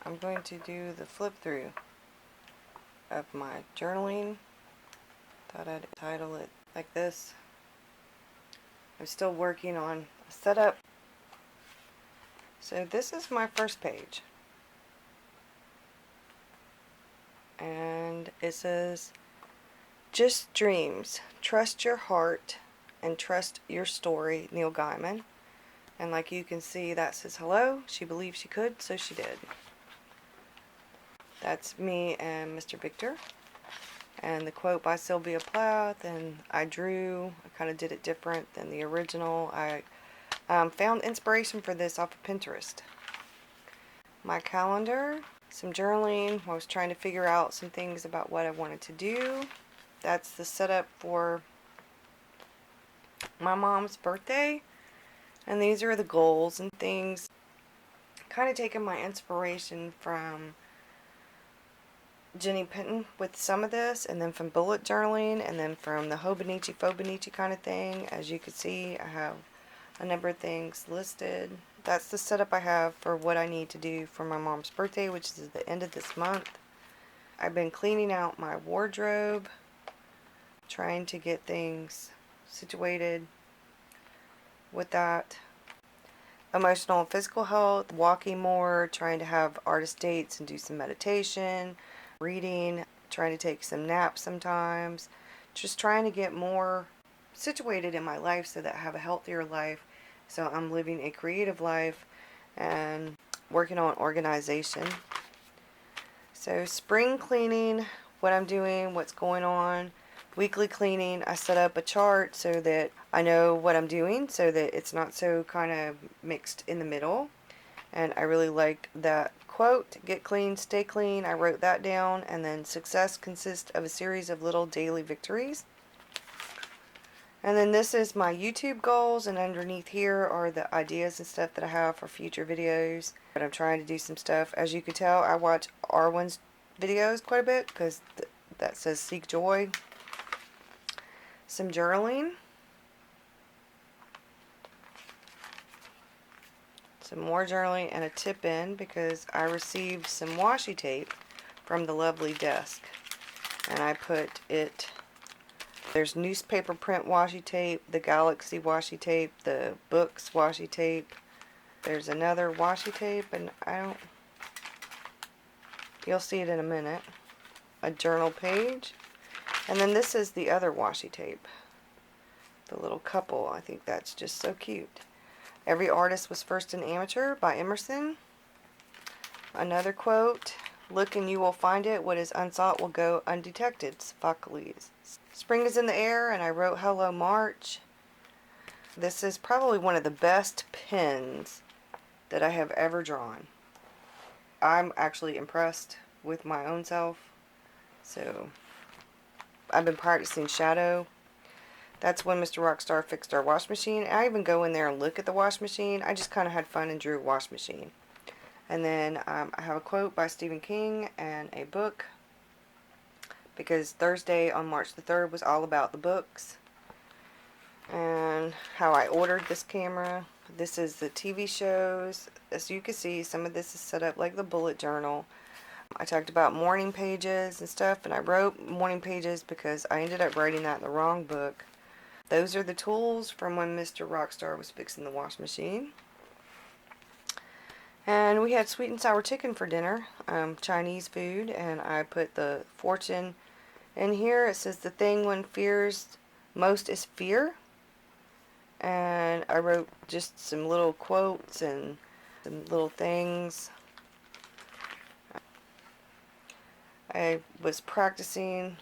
I'm going to do the flip through of my journaling. Thought I'd title it like this. I'm still working on a setup. So this is my first page. And it says, "Just dreams. Trust your heart and trust your story, Neil Gaiman." And like you can see, that says hello. She believed she could, so she did. That's me and Mr. Victor. And the quote by Sylvia Plath, and I drew. I kind of did it different than the original. I found inspiration for this off of Pinterest. My calendar, some journaling. I was trying to figure out some things about what I wanted to do. That's the setup for my mom's birthday. And these are the goals and things. Kind of taking my inspiration from Jenny Pinton with some of this, and then from bullet journaling, and then from the Hobonichi Fobonichi kind of thing. As you can see, I have a number of things listed. That's the setup I have for what I need to do for my mom's birthday, which is the end of this month. I've been cleaning out my wardrobe, trying to get things situated with that. Emotional and physical health, walking more, trying to have artist dates and do some meditation, reading, trying to take some naps sometimes, just trying to get more situated in my life so that I have a healthier life, so I'm living a creative life and working on organization. So spring cleaning, what I'm doing, what's going on. Weekly cleaning, I set up a chart so that I know what I'm doing, so that it's not so kind of mixed in the middle. And I really like that quote, "Get clean, stay clean." I wrote that down. And then success consists of a series of little daily victories. And then this is my YouTube goals, and underneath here are the ideas and stuff that I have for future videos. But I'm trying to do some stuff. As you can tell, I watch R1's videos quite a bit because that says Seek Joy. Some journaling. Some more journaling and a tip in because I received some washi tape from the lovely desk. And I put it, there's newspaper print washi tape, the Galaxy washi tape, the books washi tape. There's another washi tape, and you'll see it in a minute. A journal page. And then this is the other washi tape. The little couple. I think that's just so cute. Every artist was first an amateur by Emerson. Another quote, "Look and you will find it. What is unsought will go undetected." Sophocles. Spring is in the air, and I wrote Hello March. This is probably one of the best pens that I have ever drawn. I'm actually impressed with my own self. So I've been practicing shadow. That's when Mr. Rockstar fixed our wash machine. I even go in there and look at the wash machine. I just kind of had fun and drew a wash machine. And then I have a quote by Stephen King and a book, because Thursday on March the 3rd was all about the books. And how I ordered this camera. This is the TV shows. As you can see, some of this is set up like the bullet journal. I talked about morning pages and stuff, and I wrote morning pages because I ended up writing that in the wrong book. Those are the tools from when Mr. Rockstar was fixing the wash machine. And we had sweet and sour chicken for dinner, Chinese food, and I put the fortune in here. It says the thing one fears most is fear. And I wrote just some little quotes and some little things. I was practicing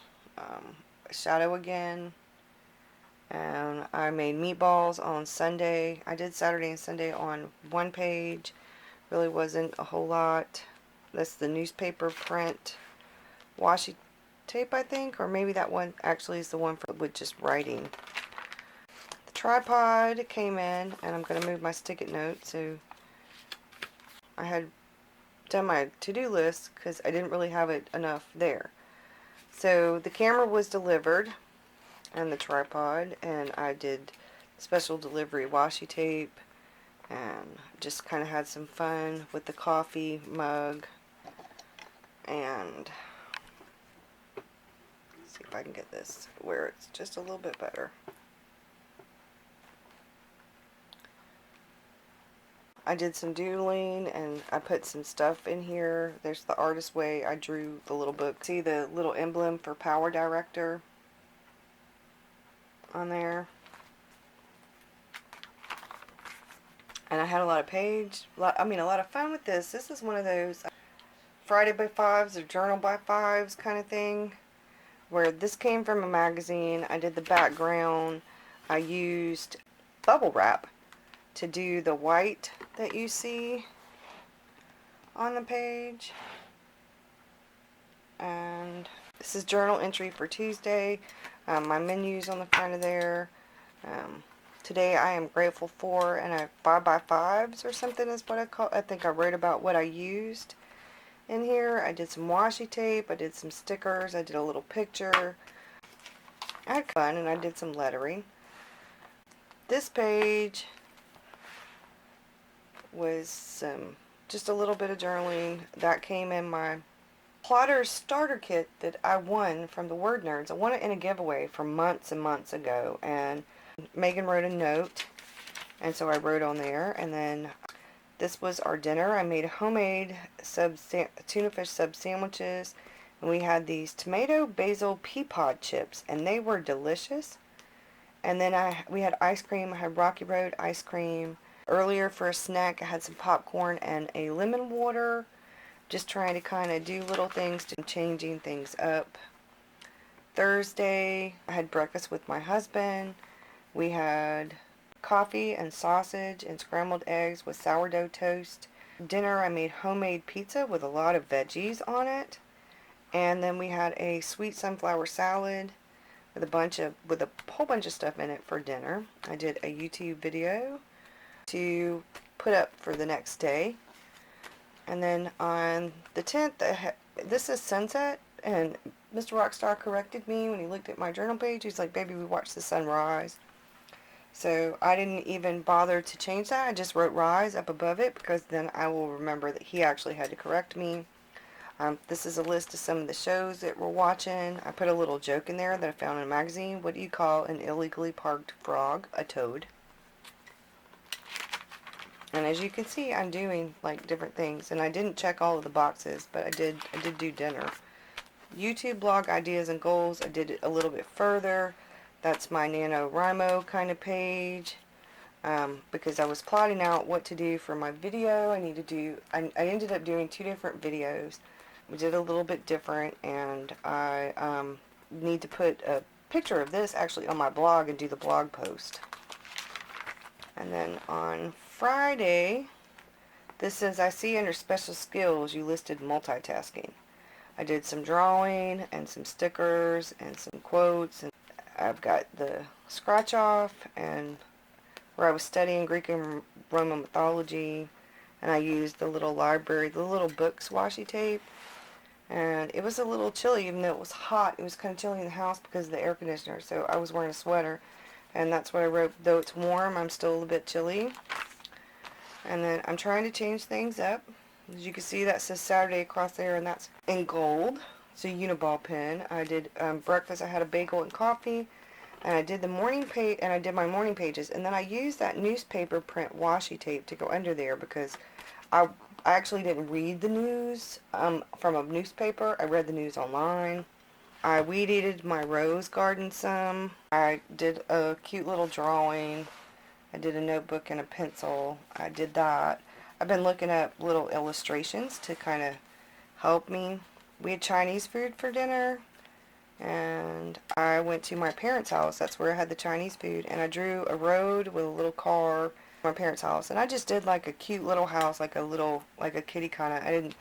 shadow again. And I made meatballs on Sunday. I did Saturday and Sunday on one page. Really wasn't a whole lot. That's the newspaper print washi tape, I think. Or maybe that one actually is the one with just writing. The tripod came in, and I'm going to move my stick-it note. So I had done my to-do list because I didn't really have it enough there. So the camera was delivered, and the tripod, and I did special delivery washi tape, and just kind of had some fun with the coffee mug. And see if I can get this where it's just a little bit better. I did some doodling and I put some stuff in here. There's the artist way. I drew the little book. See the little emblem for Power Director on there. And I had a lot of a lot of fun with this. This is one of those Friday by Fives or Journal by Fives kind of thing, where this came from a magazine. I did the background. I used bubble wrap to do the white that you see on the page. And this is journal entry for Tuesday. My menu's on the front of there. Today I am grateful for, and a 5x5s or something is what I think I wrote about what I used in here. I did some washi tape, I did some stickers, I did a little picture. I had fun and I did some lettering. This page was just a little bit of journaling that came in my plotter starter kit that I won from the Word Nerds. I won it in a giveaway from months and months ago, and Megan wrote a note, and so I wrote on there. And then this was our dinner. I made homemade tuna fish sub sandwiches, and we had these tomato basil pea pod chips, and they were delicious. And then we had ice cream. I had Rocky Road ice cream. Earlier for a snack, I had some popcorn and a lemon water. Just trying to kind of do little things to changing things up. Thursday, I had breakfast with my husband. We had coffee and sausage and scrambled eggs with sourdough toast. Dinner, I made homemade pizza with a lot of veggies on it. And then we had a sweet sunflower salad with a whole bunch of stuff in it for dinner. I did a YouTube video to put up for the next day. And then on the 10th, this is sunset, and Mr. Rockstar corrected me when he looked at my journal page. He's like, baby, we watched the sun rise. So I didn't even bother to change that. I just wrote rise up above it, because then I will remember that he actually had to correct me. This is a list of some of the shows that we're watching. I put a little joke in there that I found in a magazine. What do you call an illegally parked frog? A toad. And as you can see, I'm doing like different things, and I didn't check all of the boxes, but I did do dinner. YouTube blog ideas and goals, I did it a little bit further. That's my NaNoWriMo kind of page, because I was plotting out what to do for my video. I ended up doing 2 different videos. We did a little bit different, and I need to put a picture of this actually on my blog and do the blog post. And then on Friday, this says, I see under special skills you listed multitasking. I did some drawing and some stickers and some quotes, and I've got the scratch off and where I was studying Greek and Roman mythology, and I used the little books washi tape. And it was a little chilly, even though it was hot. It was kind of chilly in the house because of the air conditioner, so I was wearing a sweater. And that's what I wrote, though it's warm, I'm still a bit chilly. And then I'm trying to change things up. As you can see, that says Saturday across there, and that's in gold. It's a Uniball pen. I did breakfast. I had a bagel and coffee. And I did the morning page, and I did my morning pages. And then I used that newspaper print washi tape to go under there, because I actually didn't read the news from a newspaper. I read the news online. I weed eated my rose garden some. I did a cute little drawing. I did a notebook and a pencil. I did that. I've been looking up little illustrations to kind of help me. We had Chinese food for dinner, and I went to my parents' house. That's where I had the Chinese food, and I drew a road with a little car. My parents' house, and I just did like a cute little house, like a kitty kind of. I didn't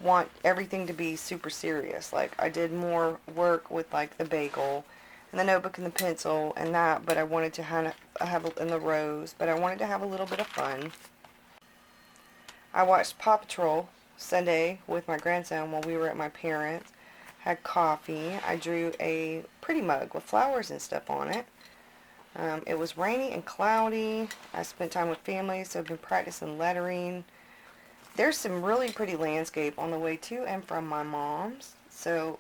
want everything to be super serious. Like, I did more work with like the bagel and the notebook and the pencil and that, but I wanted to have in the rose, but I wanted to have a little bit of fun. I watched Paw Patrol Sunday with my grandson while we were at my parents'. Had coffee. I drew a pretty mug with flowers and stuff on it. It was rainy and cloudy. I spent time with family, so I've been practicing lettering. There's some really pretty landscape on the way to and from my mom's. So,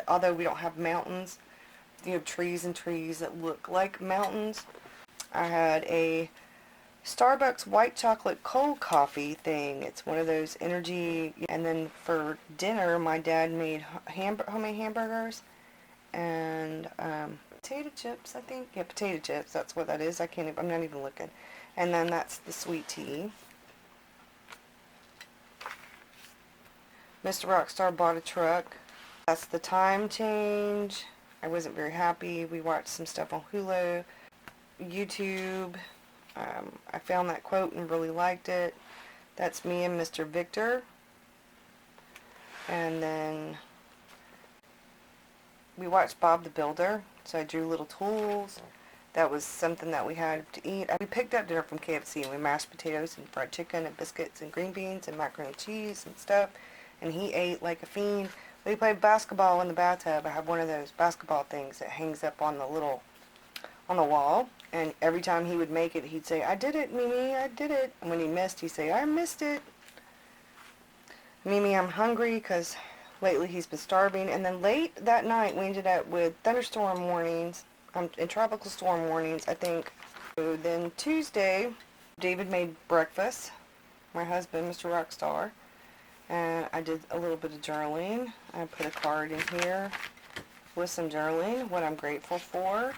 although we don't have mountains, you have trees and trees that look like mountains. I had a Starbucks white chocolate cold coffee thing. It's one of those energy. And then for dinner, my dad made homemade hamburgers and potato chips, I think. Yeah, potato chips. That's what that is. I'm not even looking. And then that's the sweet tea. Mr. Rockstar bought a truck. That's the time change. I wasn't very happy. We watched some stuff on Hulu, YouTube. I found that quote and really liked it. That's me and Mr. Victor. And then we watched Bob the Builder. So I drew little tools. That was something that we had to eat. We picked up dinner from KFC and we mashed potatoes and fried chicken and biscuits and green beans and macaroni and cheese and stuff. And he ate like a fiend. We played basketball in the bathtub. I have one of those basketball things that hangs up on the wall. And every time he would make it, he'd say, "I did it, Mimi, I did it." And when he missed, he'd say, "I missed it. Mimi, I'm hungry," because lately he's been starving. And then late that night, we ended up with thunderstorm warnings, and tropical storm warnings, I think. So then Tuesday, David made breakfast, my husband, Mr. Rockstar. And I did a little bit of journaling. I put a card in here with some journaling, what I'm grateful for.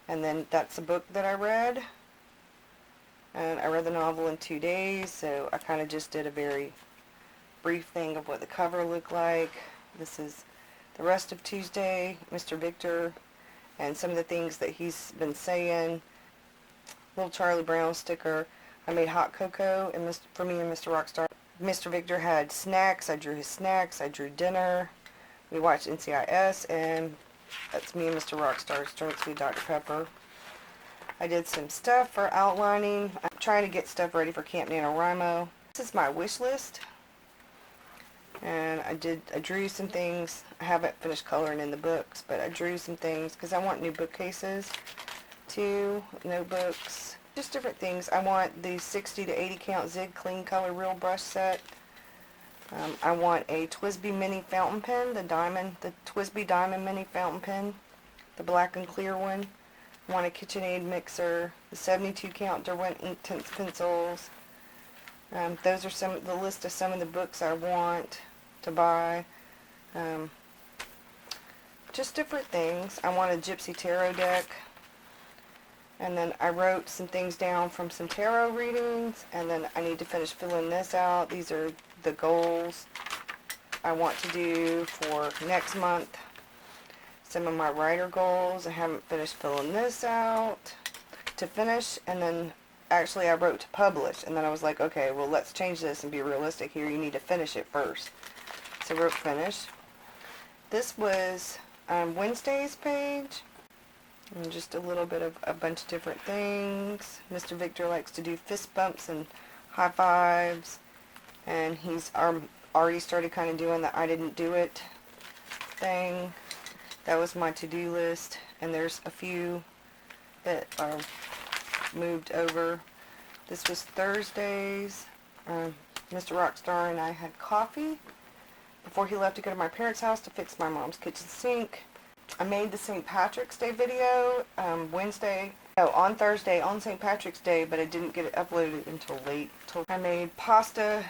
And then that's a book that I read. And I read the novel in 2 days, so I kind of just did a very brief thing of what the cover looked like. This is the rest of Tuesday, Mr. Victor, and some of the things that he's been saying. Little Charlie Brown sticker. I made hot cocoa and for me and Mr. Rockstar. Mr. Victor had snacks. I drew his snacks. I drew dinner. We watched NCIS, and that's me and Mr. Rockstar's drinks with Dr. Pepper. I did some stuff for outlining. I'm trying to get stuff ready for Camp NaNoWriMo. This is my wish list. And I drew some things. I haven't finished coloring in the books, but I drew some things because I want new bookcases, too, notebooks. Just different things. I want the 60 to 80 count Zig Clean Color Real Brush set. I want a TWSBI Mini fountain pen, the TWSBI Diamond Mini fountain pen, the black and clear one. I want a KitchenAid mixer, the 72 count Derwent Inktense pencils. Those are the list of some of the books I want to buy. Just different things. I want a Gypsy Tarot deck. And then I wrote some things down from some tarot readings, and then I need to finish filling this out. These are the goals I want to do for next month. Some of my writer goals. I haven't finished filling this out to finish, and then actually I wrote to publish, and then I was like, okay, well, let's change this and be realistic here. You need to finish it first. So I wrote finish. This was Wednesday's page. And just a little bit of a bunch of different things. Mr. Victor likes to do fist bumps and high fives. And he's already started kind of doing the I didn't do it thing. That was my to-do list. And there's a few that are moved over. This was Thursdays. Mr. Rockstar and I had coffee before he left to go to my parents' house to fix my mom's kitchen sink. I made the St. Patrick's Day video on Thursday on St. Patrick's Day, but I didn't get it uploaded until late. I made pasta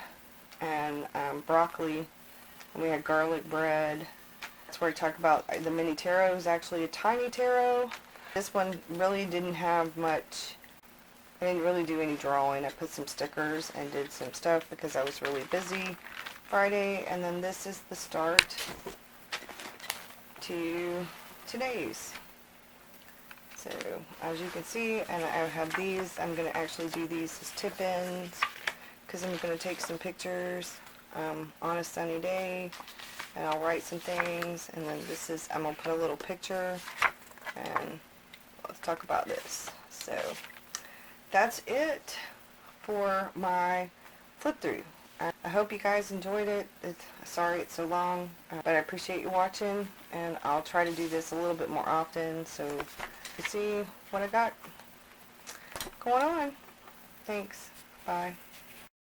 and broccoli, and we had garlic bread. That's where I talk about the mini tarot is actually a tiny tarot. This one really didn't have much. I didn't really do any drawing. I put some stickers and did some stuff because I was really busy Friday, and then this is the start to today's. So as you can see, and I have these, I'm going to actually do these as tip-ins because I'm going to take some pictures on a sunny day, and I'll write some things, and then I'm going to put a little picture, and let's talk about this. So that's it for my flip-through. I hope you guys enjoyed it. Sorry it's so long, but I appreciate you watching, and I'll try to do this a little bit more often so you see what I got going on. Thanks. Bye.